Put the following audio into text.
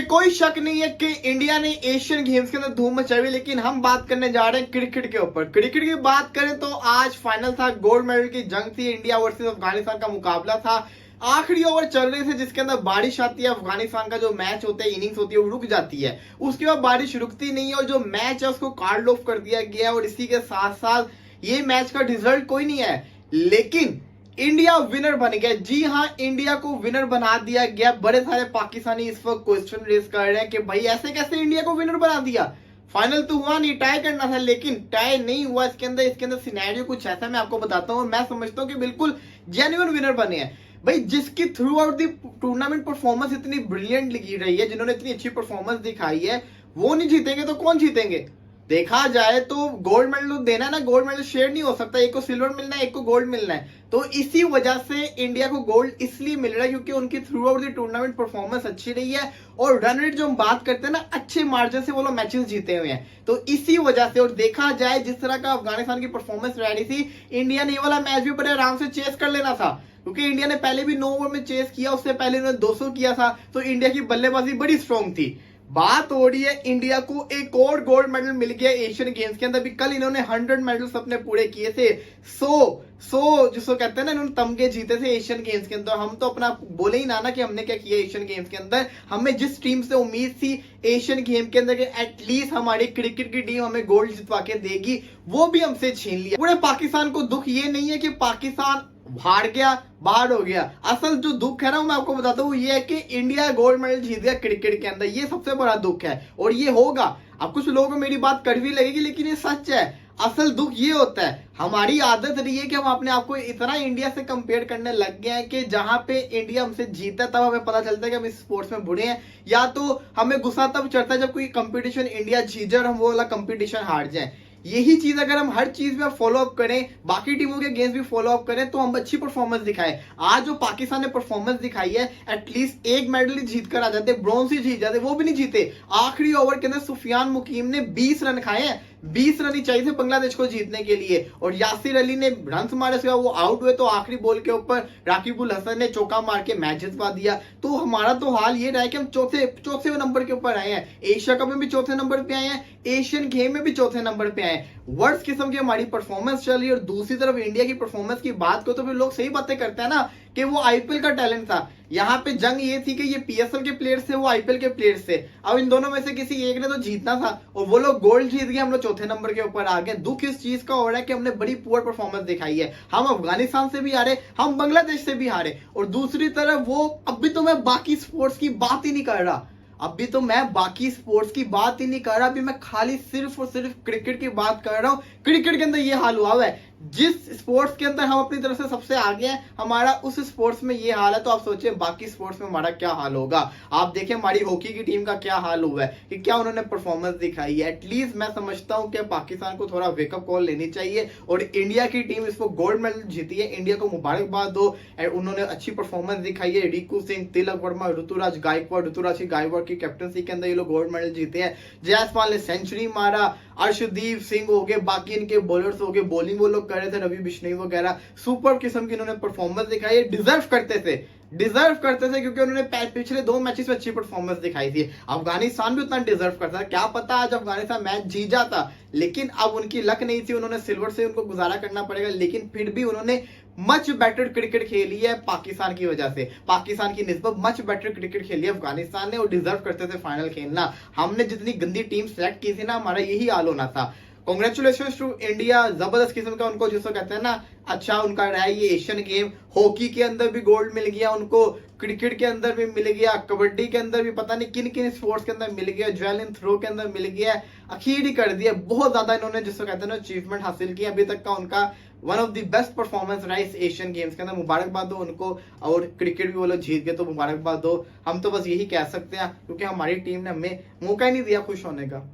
कोई शक नहीं है कि इंडिया ने एशियन गेम्स के अंदर धूम मचाई, लेकिन हम बात करने जा रहे हैं क्रिकेट के ऊपर। क्रिकेट की बात करें तो आज फाइनल था, गोल्ड मेडल की जंग थी, इंडिया वर्सेस अफगानिस्तान का मुकाबला था। आखिरी ओवर चल रहे थे जिसके अंदर बारिश आती है। अफगानिस्तान का जो मैच होता है, इनिंग्स होती है, वो रुक जाती है। उसके बाद बारिश रुकती नहीं है और जो मैच है उसको कार्ड ऑफ कर दिया गया। और इसी के साथ साथ ये मैच का रिजल्ट कोई नहीं है, लेकिन इंडिया विनर बन गया। जी हाँ, इंडिया को विनर बना दिया गया। बड़े सारे पाकिस्तानी इस वक्त क्वेश्चन रेज कर रहे हैं कि भाई ऐसे कैसे इंडिया को विनर बना दिया। फाइनल तो हुआ नहीं, टाई करना था, लेकिन टाई नहीं हुआ। इसके अंदर सिनेरियो कुछ ऐसा मैं आपको बताता हूँ। मैं समझता हूँ कि बिल्कुल जेन्युइन विनर बने हैं भाई, जिसकी through out the tournament performance इतनी ब्रिलियंट लगी रही है, जिन्होंने इतनी अच्छी परफॉर्मेंस दिखाई है, वो नहीं जीतेंगे तो कौन जीतेंगे। देखा जाए तो गोल्ड मेडल तो देना है ना, गोल्ड मेडल शेयर नहीं हो सकता। एक को सिल्वर मिलना है, एक को गोल्ड मिलना है। तो इसी वजह से इंडिया को गोल्ड इसलिए मिल रहा है क्योंकि उनकी through out the tournament performance अच्छी रही है। और रन रेट जो हम बात करते हैं ना, अच्छे मार्जिन से वो लोग मैचेस जीते हुए हैं। तो इसी वजह से, और देखा जाए जिस तरह का अफगानिस्तान की परफॉर्मेंस रही थी, इंडिया ने ये वाला मैच भी बड़े आराम से चेस कर लेना था, क्योंकि इंडिया ने पहले भी 9 ओवर में चेस किया। उससे पहले उन्होंने 200 किया था। तो इंडिया की बल्लेबाजी बड़ी स्ट्रॉन्ग थी। बात हो रही है इंडिया को एक और गोल्ड मेडल मिल गया एशियन गेम्स के अंदर भी। कल इन्होंने 100 मेडल्स अपने पूरे किए थे। 100 जिसको कहते हैं ना, इन्होंने तमगे जीते थे एशियन गेम्स के अंदर। हम तो अपना बोले ही ना कि हमने क्या किया एशियन गेम्स के अंदर। हमें जिस टीम से उम्मीद थी एशियन गेम के अंदर कि एटलीस्ट हमारी क्रिकेट की टीम हमें गोल्ड जितवा के देगी, वो भी हमसे छीन लिया। पूरे पाकिस्तान को दुख ये नहीं है कि पाकिस्तान हार गया, बाहर हो गया। असल जो दुख है ना, मैं आपको बताता हूँ, ये है कि इंडिया गोल्ड मेडल जीत गया क्रिकेट के अंदर। ये सबसे बड़ा दुख है और ये होगा। अब कुछ लोगों को मेरी बात कड़वी लगेगी, लेकिन ये सच है। असल दुख ये होता है, हमारी आदत रही है कि हम अपने आप को इतना इंडिया से कंपेयर करने लग गए हैं कि जहां पे इंडिया हमसे जीता तब हमें पता चलता है कि हम इस स्पोर्ट्स में बुरे हैं, या तो हमें गुस्सा तब चढ़ता है जब कोई कंपटीशन इंडिया जीत जाए और हम वो वाला कंपटीशन हार जाए। यही चीज अगर हम हर चीज में फॉलो अप करें, बाकी टीमों के गेम्स भी फॉलो अप करें, तो हम अच्छी परफॉर्मेंस दिखाएं। आज जो पाकिस्तान ने परफॉर्मेंस दिखाई है, एटलीस्ट एक मेडल ही जीत कर आ जाते, ब्रॉन्ज ही जीत जाते, वो भी नहीं जीते। आखिरी ओवर के अंदर सुफियान मुकीम ने 20 रन खाए हैं। 20 रन ही चाहिए थे बांग्लादेश को जीतने के लिए, और यासिर अली ने रन मारे, उसके बाद वो आउट हुए तो आखिरी बॉल के ऊपर राकिबुल हसन ने चौका मार के मैच जितवा दिया। तो हमारा तो हाल ये रहा है कि हम चौथे नंबर के ऊपर आए हैं। एशिया कप में भी चौथे नंबर पे आए हैं, एशियन गेम में भी चौथे नंबर पे आए हैं। वर्स्ट किस्म की हमारी परफॉर्मेंस चल रही है। और दूसरी तरफ इंडिया की परफॉर्मेंस की बात करो तो फिर लोग सही बातें करते हैं ना कि वो आईपीएल का टैलेंट था। यहाँ पे जंग ये थी कि ये पीएसएल के प्लेयर्स थे, वो आईपीएल के प्लेयर्स थे। अब इन दोनों में से किसी एक ने तो जीतना था और वो लोग गोल्ड जीत गए, हम लोग चौथे नंबर के ऊपर आ गए। दुख इस चीज का हो रहा है कि हमने बड़ी पुअर परफॉर्मेंस दिखाई है। हम अफगानिस्तान से भी हारे, हम बांग्लादेश से भी हारे, और दूसरी तरफ वो, अभी तो मैं बाकी स्पोर्ट्स की बात ही नहीं कर रहा। अभी तो मैं बाकी स्पोर्ट्स की बात ही नहीं कर रहा, अभी मैं खाली सिर्फ और सिर्फ क्रिकेट की बात कर रहा हूं। क्रिकेट के अंदर ये हाल हुआ है, जिस स्पोर्ट्स के अंदर हम अपनी तरफ से सबसे आगे हैं, हमारा उस स्पोर्ट्स में ये हाल है। तो आप सोचिए बाकी स्पोर्ट्स में हमारा क्या हाल होगा। आप देखिए हमारी हॉकी की टीम का क्या हाल हुआ है कि क्या उन्होंने परफॉर्मेंस दिखाई है। एटलीस्ट मैं समझता हूं कि पाकिस्तान को थोड़ा वेकअप कॉल लेनी चाहिए, और इंडिया की टीम इसको गोल्ड मेडल जीती है, इंडिया को मुबारकबाद दो। उन्होंने अच्छी परफॉर्मेंस दिखाई है। रिंकू सिंह, तिलक वर्मा, ऋतुराज गायकवाड़ की कैप्टनसी के अंदर ये लोग गोल्ड मेडल जीते हैं। जयसवाल ने सेंचुरी मारा, अर्शदीप सिंह हो गए, बाकी इनके बॉलर्स हो गए, बॉलिंग वो लोग कर रहे थे, रवि बिश्नोई वगैरह, सुपर किस्म की इन्होंने परफॉर्मेंस दिखाई। डिजर्व करते थे क्योंकि उन्होंने पिछले 2 मैचेस में अच्छी परफॉर्मेंस दिखाई थी। अफगानिस्तान भी उतना डिजर्व करता था, क्या पता आज अफगानिस्तान मैच जीत जाता, लेकिन अब उनकी लक नहीं थी। उन्होंने सिल्वर से उनको गुजारा करना पड़ेगा, लेकिन फिर भी उन्होंने मच बेटर क्रिकेट खेली है पाकिस्तान की वजह से। पाकिस्तान की निस्बत मच बेटर क्रिकेट खेली है अफगानिस्तान ने, और डिजर्व करते थे फाइनल खेलना। हमने जितनी गंदी टीम सेलेक्ट की थी ना, हमारा यही हाल होना था। कांग्रेचुलेशन टू इंडिया, जबरदस्त किस्म का उनको जिसको कहते हैं ना, अच्छा उनका रहा है ये एशियन गेम। हॉकी के अंदर भी गोल्ड मिल गया उनको, क्रिकेट के अंदर भी मिल गया, कबड्डी के अंदर भी पता नहीं किन किन स्पोर्ट्स के अंदर मिल गया, जैवलिन थ्रो के अंदर मिल गया। अखीर ही कर दिया, बहुत ज्यादा इन्होंने जिसको कहते हैं ना अचीवमेंट हासिल किया। अभी तक का उनका one of the best performance रहा इस एशियन गेम्स के अंदर। मुबारकबाद दो उनको, और क्रिकेट भी वो लोग जीत गए तो मुबारकबाद दो। हम तो बस यही कह सकते हैं, क्योंकि हमारी टीम ने हमें मौका ही नहीं दिया खुश होने का।